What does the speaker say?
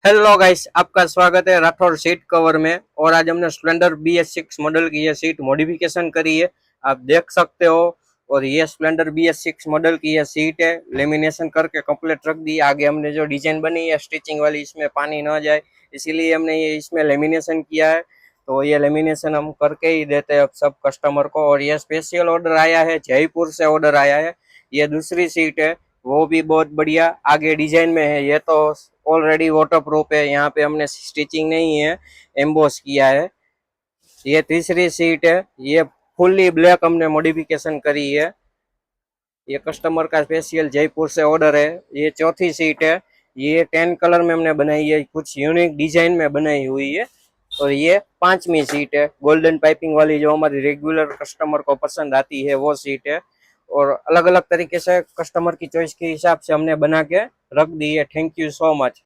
Hello guys, आपका स्वागत है राठौर सीट कवर में। और आज हमने स्प्लेंडर BS6 मॉडल की ये सीट मॉडिफिकेशन करी है, आप देख सकते हो। और ये स्प्लेंडर BS6 मॉडल की ये सीट है, लेमिनेशन करके कंप्लीट रख दी। आगे हमने जो डिजाइन बनी है स्टिचिंग वाली, इसमें पानी ना जाए इसीलिए हमने ये इसमें लेमिनेशन किया है। तो ये लेमिनेशन हम करके ही देते हैं अब सब कस्टमर को। और ये स्पेशल ऑर्डर आया है, जयपुर से ऑर्डर आया है। ये दूसरी सीट है, वो भी बहुत बढ़िया आगे डिजाइन में है। ये तो ऑलरेडी वाटर प्रूफ है, यहाँ पे हमने स्टिचिंग नहीं है, एम्बोस किया है। ये तीसरी सीट है, ये फुल्ली ब्लैक हमने मॉडिफिकेशन करी है। ये कस्टमर का स्पेशल जयपुर से ऑर्डर है। ये चौथी सीट है, ये 10 कलर में हमने बनाई है, कुछ यूनिक डिजाइन में बनाई हुई है। और ये पांचवी सीट है, गोल्डन पाइपिंग वाली, जो हमारी रेगुलर कस्टमर को पसंद आती है वो सीट है। और अलग अलग तरीके से कस्टमर की चॉइस के हिसाब से हमने बना के रख दी है। Thank you so much.